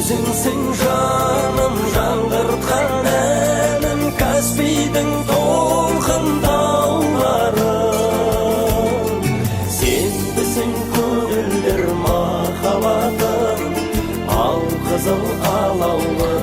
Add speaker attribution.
Speaker 1: Өзіңсің жаным жаңғыртқан әнім, Каспийдің толқындауларым. Сенбісің көгілдір махаббатым, ал қызыл алаулы